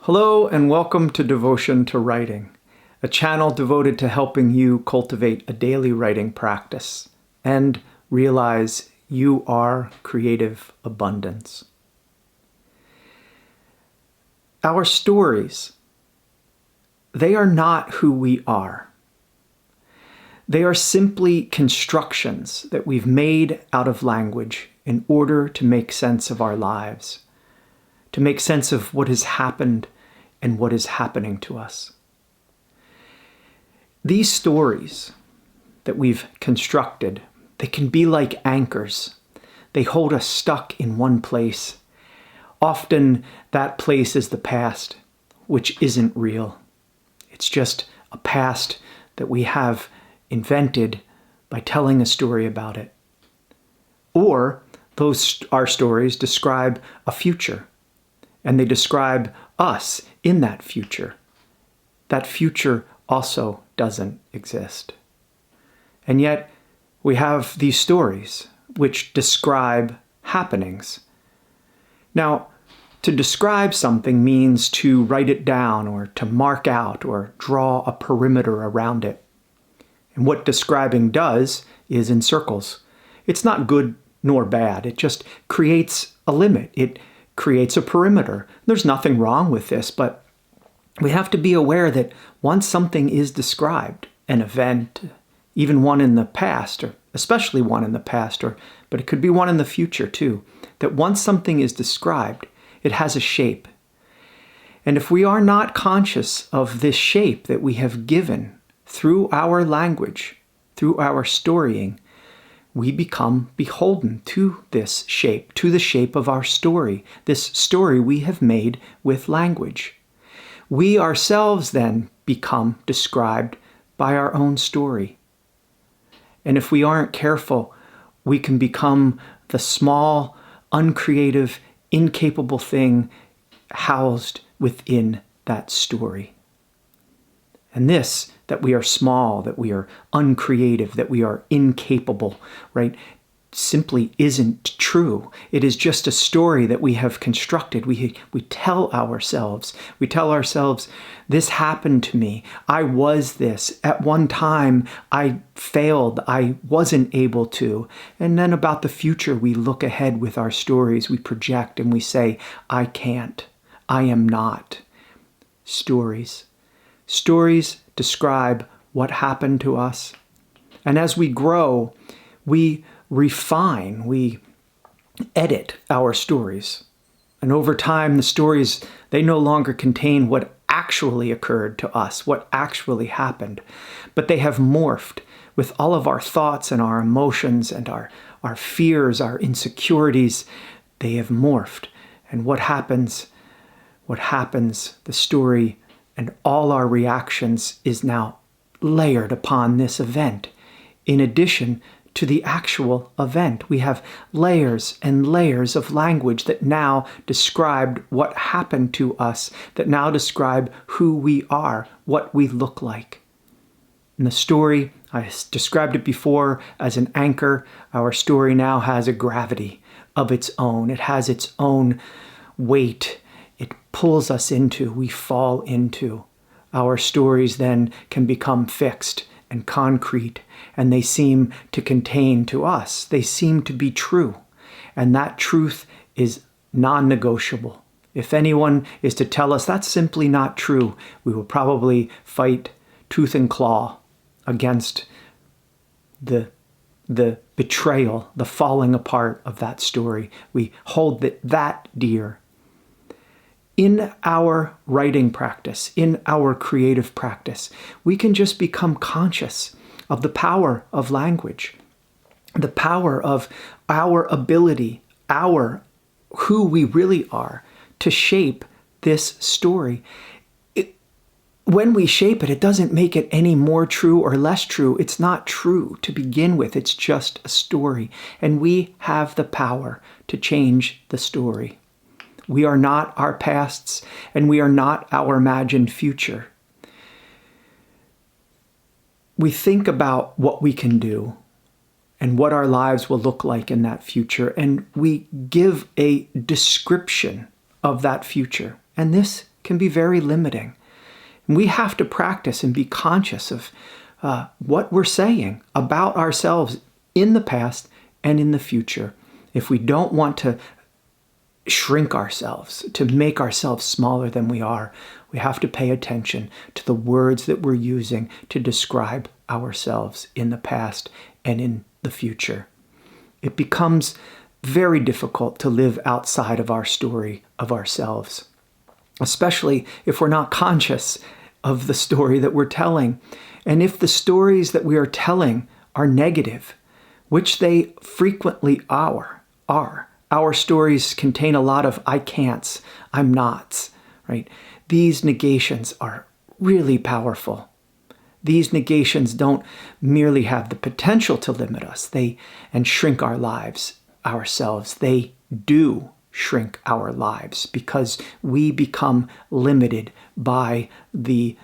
Hello and welcome to Devotion to Writing, a channel devoted to helping you cultivate a daily writing practice and realize you are creative abundance. Our stories, they are not who we are. They are simply constructions that we've made out of language in order to make sense of our lives, to make sense of what has happened and what is happening to us. These stories that we've constructed, they can be like anchors. They hold us stuck in one place. Often that place is the past, which isn't real. It's just a past that we have invented by telling a story about it. Or our stories describe a future, and they describe us in that future. That future also doesn't exist. And yet we have these stories which describe happenings. Now, to describe something means to write it down or to mark out or draw a perimeter around it. And what describing does is in circles. It's not good nor bad. It just creates a limit. It creates a perimeter. There's nothing wrong with this, but we have to be aware that once something is described, an event, even one in the past, or especially one in the past, but it could be one in the future too, that once something is described, it has a shape. And if we are not conscious of this shape that we have given through our language, through our storying, we become beholden to this shape, to the shape of our story, this story we have made with language. We ourselves then become described by our own story. And if we aren't careful, we can become the small, uncreative, incapable thing housed within that story. And this, that we are small, that we are uncreative, that we are incapable, right, simply isn't true. It is just a story that we have constructed. We tell ourselves, this happened to me. I was this. At one time, I failed. I wasn't able to. And then about the future, we look ahead with our stories. We project and we say, I can't. I am not. Stories. Stories describe what happened to us. And as we grow, we refine, we edit our stories. And over time, the stories, they no longer contain what actually occurred to us, what actually happened. But they have morphed with all of our thoughts and our emotions and our fears, our insecurities. They have morphed. And what happens, the story and all our reactions is now layered upon this event. In addition to the actual event, we have layers and layers of language that now describe what happened to us, that now describe who we are, what we look like. In the story, I described it before as an anchor. Our story now has a gravity of its own. It has its own weight. It pulls us into, we fall into. Our stories then can become fixed and concrete, and they seem to contain to us. They seem to be true, and that truth is non-negotiable. If anyone is to tell us that's simply not true, we will probably fight tooth and claw against the betrayal, the falling apart of that story. We hold that dear. In our writing practice, in our creative practice, we can just become conscious of the power of language, the power of our ability, who we really are, to shape this story. When we shape it, it doesn't make it any more true or less true. It's not true to begin with. It's just a story. And we have the power to change the story. We are not our pasts, and we are not our imagined future. We think about what we can do and what our lives will look like in that future, and we give a description of that future. And this can be very limiting. And we have to practice and be conscious of what we're saying about ourselves in the past and in the future. If we don't want to shrink ourselves, to make ourselves smaller than we are, we have to pay attention to the words that we're using to describe ourselves in the past and in the future. It becomes very difficult to live outside of our story of ourselves, especially if we're not conscious of the story that we're telling. And if the stories that we are telling are negative, which they frequently are, our stories contain a lot of I can'ts, I'm nots, right? These negations are really powerful. These negations don't merely have the potential to limit us and shrink our lives, ourselves. They do shrink our lives because we become limited by the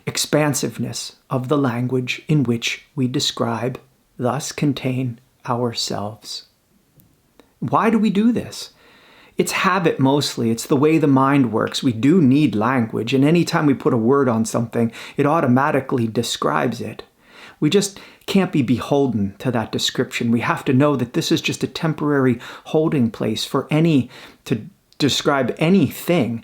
expansiveness of the language in which we describe, thus contain ourselves. Why do we do this? It's habit mostly. It's the way the mind works. We do need language, and anytime we put a word on something, it automatically describes it. We just can't be beholden to that description. We have to know that this is just a temporary holding place to describe anything,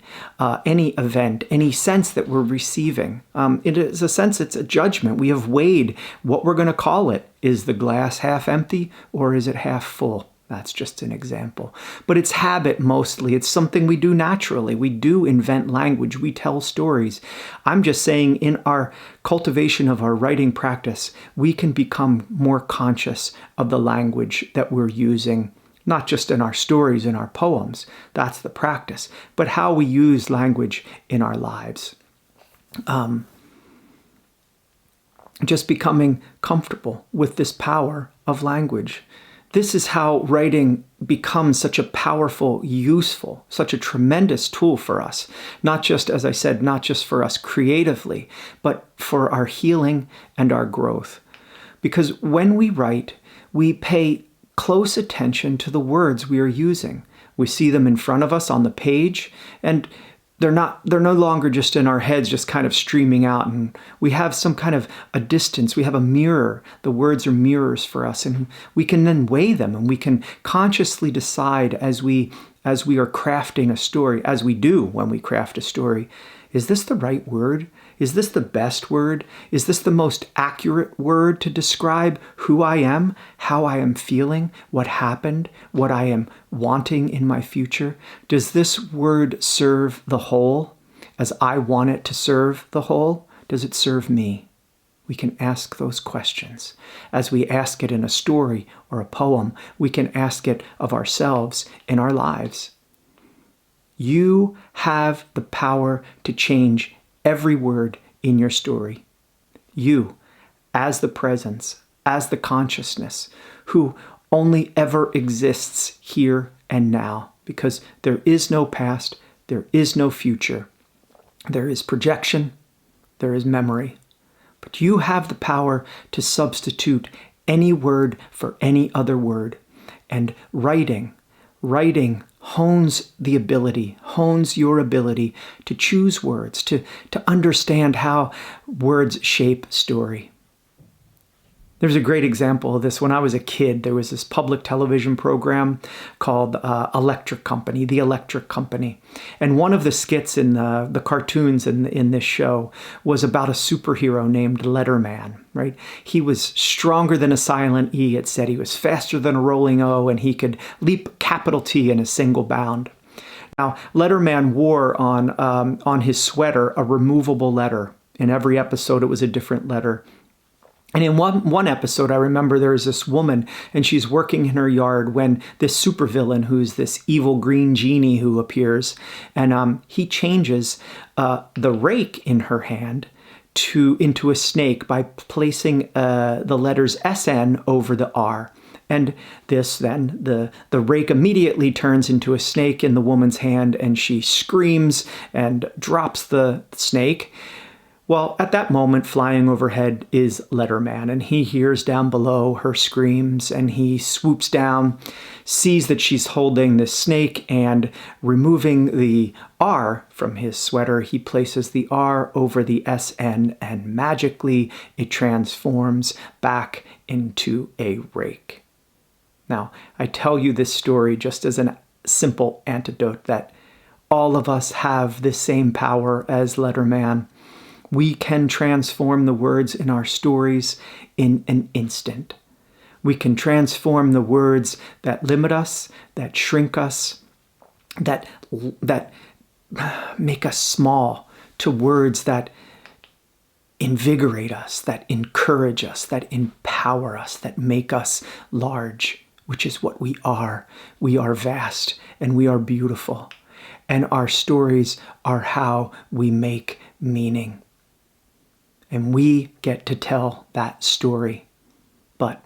any event, any sense that we're receiving. It is a sense, it's a judgment. We have weighed what we're going to call it. Is the glass half empty or is it half full? That's just an example. But it's habit mostly. It's something we do naturally. We do invent language. We tell stories. I'm just saying in our cultivation of our writing practice, we can become more conscious of the language that we're using, not just in our stories and our poems. That's the practice. But how we use language in our lives. Just becoming comfortable with this power of language. This is how writing becomes such a powerful, useful, such a tremendous tool for us. Not just, as I said, not just for us creatively, but for our healing and our growth. Because when we write, we pay close attention to the words we are using. We see them in front of us on the page, and they're no longer just in our heads, just kind of streaming out, and we have some kind of a distance. We have a mirror. The words are mirrors for us, and we can then weigh them, and we can consciously decide as we are crafting a story, as we do when we craft a story, is this the right word? Is this the best word? Is this the most accurate word to describe who I am, how I am feeling, what happened, what I am wanting in my future? Does this word serve the whole as I want it to serve the whole? Does it serve me? We can ask those questions. As we ask it in a story or a poem, we can ask it of ourselves in our lives. You have the power to change every word in your story. You, as the presence, as the consciousness, who only ever exists here and now, because there is no past, there is no future. There is projection, there is memory. But you have the power to substitute any word for any other word. And writing hones your ability to choose words, to understand how words shape story. There's a great example of this. When I was a kid, there was this public television program called The Electric Company. And one of the skits in the cartoons in this show was about a superhero named Letterman, right? He was stronger than a silent E, it said. He was faster than a rolling O, and he could leap capital T in a single bound. Now, Letterman wore on his sweater a removable letter. In every episode, it was a different letter. And in one episode, I remember there was this woman, and she's working in her yard when this supervillain, who's this evil green genie who appears, and he changes the rake in her hand into a snake by placing the letters SN over the R. And this then, the rake immediately turns into a snake in the woman's hand, and she screams and drops the snake. Well, at that moment, flying overhead is Letterman, and he hears down below her screams, and he swoops down, sees that she's holding this snake, and removing the R from his sweater, he places the R over the SN, and magically it transforms back into a rake. Now, I tell you this story just as a simple antidote that all of us have the same power as Letterman. We can transform the words in our stories in an instant. We can transform the words that limit us, that shrink us, that make us small, to words that invigorate us, that encourage us, that empower us, that make us large, which is what we are. We are vast and we are beautiful. And our stories are how we make meaning. And we get to tell that story. But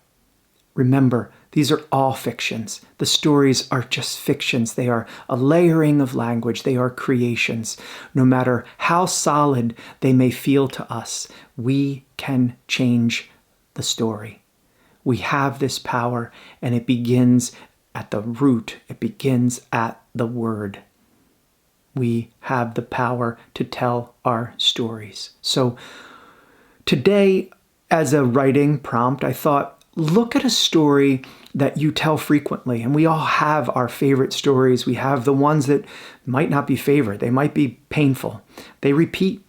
remember, these are all fictions. The stories are just fictions. They are a layering of language. They are creations. No matter how solid they may feel to us, we can change the story. We have this power, and it begins at the root. It begins at the word. We have the power to tell our stories. So today, as a writing prompt, I thought, look at a story that you tell frequently. And we all have our favorite stories. We have the ones that might not be favorite. They might be painful. They repeat.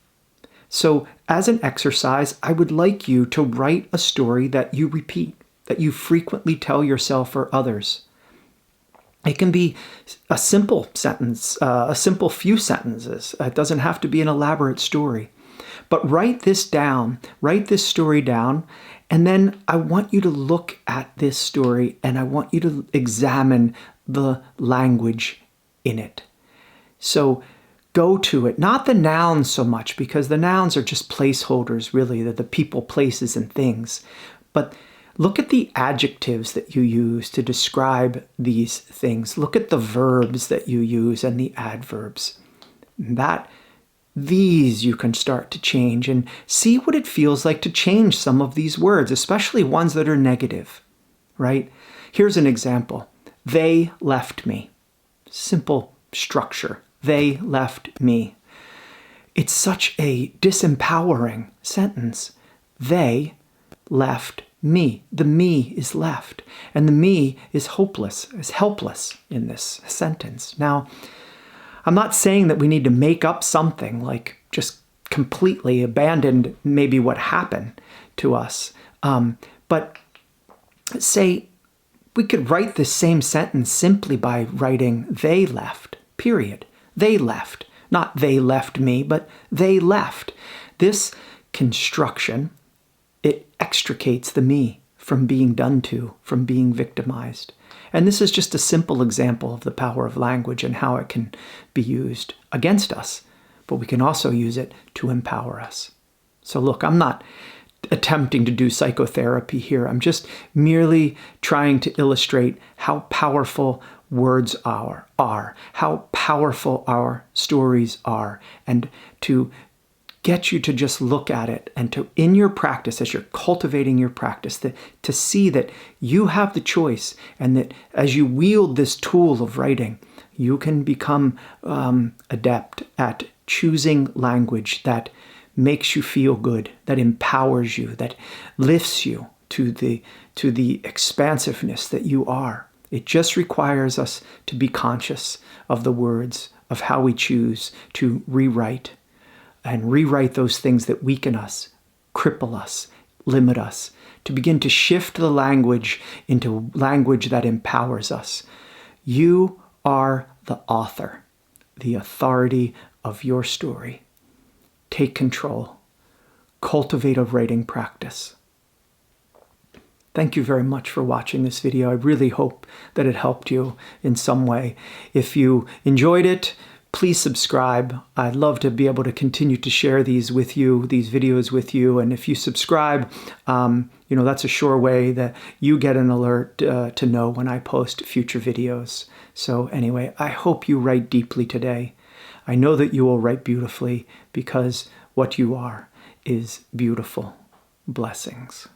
So as an exercise, I would like you to write a story that you repeat, that you frequently tell yourself or others. It can be a simple sentence, a simple few sentences. It doesn't have to be an elaborate story. But write this down, write this story down, and then I want you to look at this story and I want you to examine the language in it. So go to it, not the nouns so much, because the nouns are just placeholders, really. They're the people, places, and things. But look at the adjectives that you use to describe these things. Look at the verbs that you use and the adverbs. These you can start to change and see what it feels like to change some of these words, especially ones that are negative, right? Here's an example. They left me. Simple structure. They left me. It's such a disempowering sentence. They left me. The me is left. And the me is hopeless, is helpless in this sentence. Now, I'm not saying that we need to make up something, like just completely abandon maybe what happened to us. But say we could write this same sentence simply by writing they left, period. They left. Not they left me, but they left. This construction, it extricates the me from being done to, from being victimized. And this is just a simple example of the power of language and how it can be used against us, but we can also use it to empower us. So look, I'm not attempting to do psychotherapy here. I'm just merely trying to illustrate how powerful words are, how powerful our stories are, and to get you to just look at it and to, in your practice, as you're cultivating your practice, to see that you have the choice and that as you wield this tool of writing, you can become adept at choosing language that makes you feel good, that empowers you, that lifts you to the expansiveness that you are. It just requires us to be conscious of the words, of how we choose to rewrite and rewrite those things that weaken us, cripple us, limit us, to begin to shift the language into language that empowers us. You are the author, the authority of your story. Take control. Cultivate a writing practice. Thank you very much for watching this video. I really hope that it helped you in some way. If you enjoyed it, please subscribe. I'd love to be able to continue to share these with you, these videos with you. And if you subscribe, that's a sure way that you get an alert to know when I post future videos. So anyway, I hope you write deeply today. I know that you will write beautifully because what you are is beautiful. Blessings.